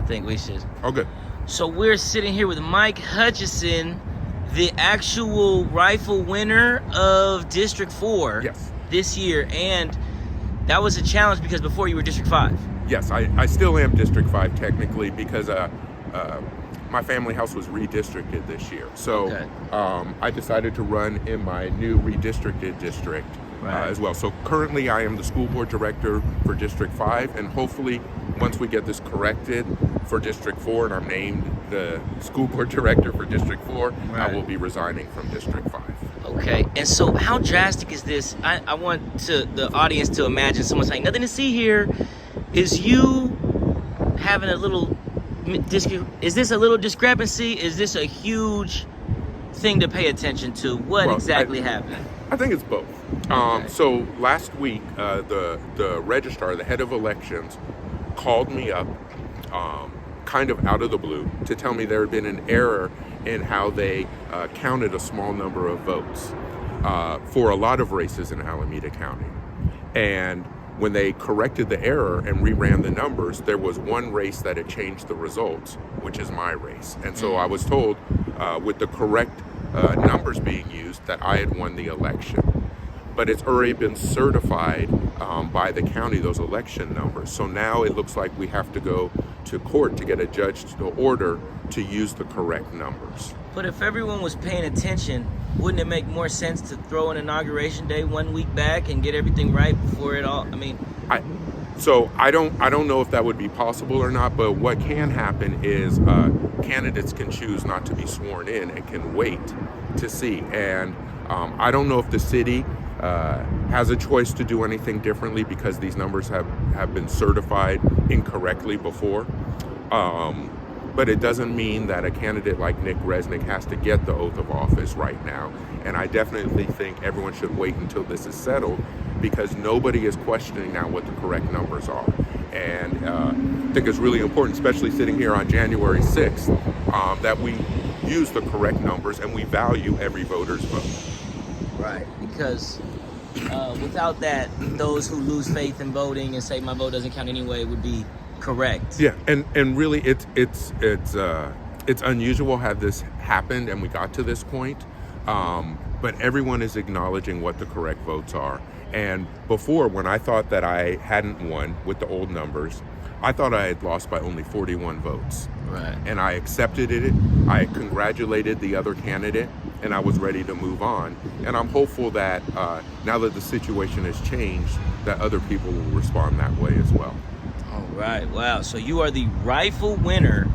think we should. Okay. So we're sitting here with Mike Hutchison, the actual rifle winner of District 4 this year. And that was a challenge because before you were District 5. Yes, I still am District 5 technically because my family house was redistricted this year. So I decided to run in my new redistricted district as well. So currently I am the school board director for District 5, and hopefully once we get this corrected for District 4 and I'm named the school board director for District 4, I will be resigning from District 5. Okay, and so how drastic is this? I want the audience to imagine someone saying, nothing to see here. Is you having a little, is this a little discrepancy? Is this a huge thing to pay attention to? What exactly happened? I think it's both. So last week, the registrar, the head of elections, called me up kind of out of the blue to tell me there had been an error in how they counted a small number of votes for a lot of races in Alameda County. And when they corrected the error and reran the numbers, there was one race that had changed the results, which is my race. And so I was told with the correct numbers being used that I had won the election. But it's already been certified by the county, those election numbers. So now it looks like we have to go to court to get a judge to order to use the correct numbers. But if everyone was paying attention, wouldn't it make more sense to throw an inauguration day 1 week back and get everything right before it all? I mean, so I don't know if that would be possible or not. But what can happen is candidates can choose not to be sworn in and can wait to see. And I don't know if the city has a choice to do anything differently because these numbers have been certified incorrectly before. But it doesn't mean that a candidate like Nick Resnick has to get the oath of office right now. And I definitely think everyone should wait until this is settled because nobody is questioning now what the correct numbers are. And I think it's really important, especially sitting here on January 6th, that we use the correct numbers and we value every voter's vote. Right, because without that, those who lose faith in voting and say my vote doesn't count anyway would be correct. Yeah, and really it's unusual how this happened and we got to this point, but everyone is acknowledging what the correct votes are. And before, when I thought that I hadn't won with the old numbers, I thought I had lost by only 41 votes. Right. And I accepted it. I congratulated the other candidate, and I was ready to move on. And I'm hopeful that now that the situation has changed, that other people will respond that way as well. All right. Wow. So you are the rifle winner,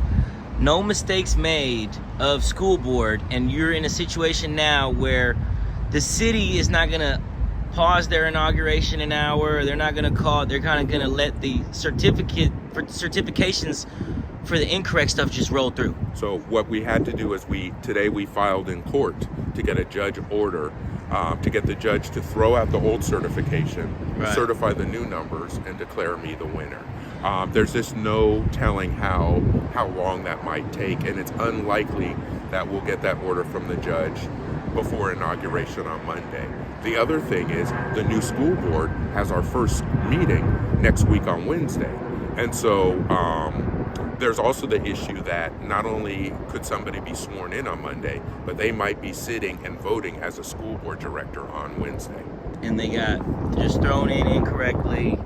no mistakes made of school board, and you're in a situation now where the city is not going to pause their inauguration an hour. They're not going to call. They're kind of going to let the certifications for the incorrect stuff just roll through. So what we had to do is today we filed in court to get a judge order to get the judge to throw out the old certification, certify the new numbers, and declare me the winner. There's just no telling how long that might take, and it's unlikely that we'll get that order from the judge before inauguration on Monday. The other thing is the new school board has our first meeting next week on Wednesday. And so there's also the issue that not only could somebody be sworn in on Monday, but they might be sitting and voting as a school board director on Wednesday. And they got just thrown in incorrectly.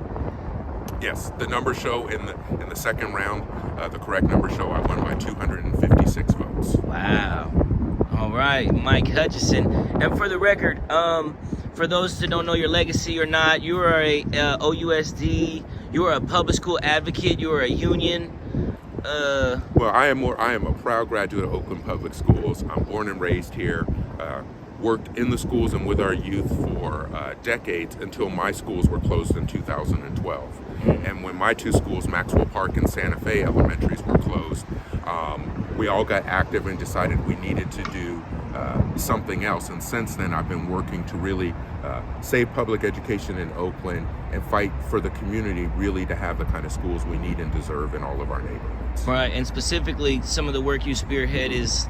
Yes, the numbers show in the second round, the correct numbers show I won by 256 votes. Wow. All right, Mike Hutchison. And for the record, for those that don't know your legacy or not, you are a OUSD, you are a public school advocate, you are a union. Well, I am a proud graduate of Oakland Public Schools. I'm born and raised here, worked in the schools and with our youth for decades until my schools were closed in 2012. And when my two schools, Maxwell Park and Santa Fe Elementaries, were closed, we all got active and decided we needed to do something else. And since then, I've been working to really save public education in Oakland and fight for the community really to have the kind of schools we need and deserve in all of our neighborhoods. Right, and specifically, some of the work you spearhead is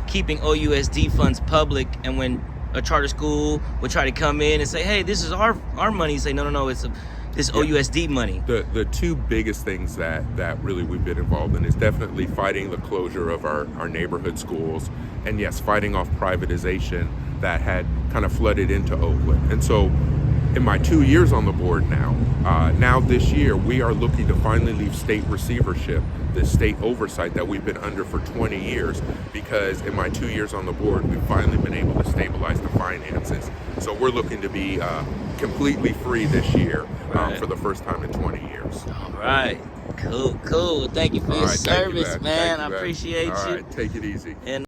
keeping OUSD funds public, and when a charter school would try to come in and say, hey, this is our money, you say, no, it's This Yeah. OUSD money. The two biggest things that really we've been involved in is definitely fighting the closure of our neighborhood schools, and yes, fighting off privatization that had kind of flooded into Oakland. And so in my 2 years on the board now this year, we are looking to finally leave state receivership, the state oversight that we've been under for 20 years, because in my 2 years on the board, we've finally been able to stabilize the finances. So we're looking to be completely free this year Right. for the first time in 20 years. All right. Cool. Thank you for All your right, thank you, service, Thank man. you, I appreciate All you. right, take it easy. And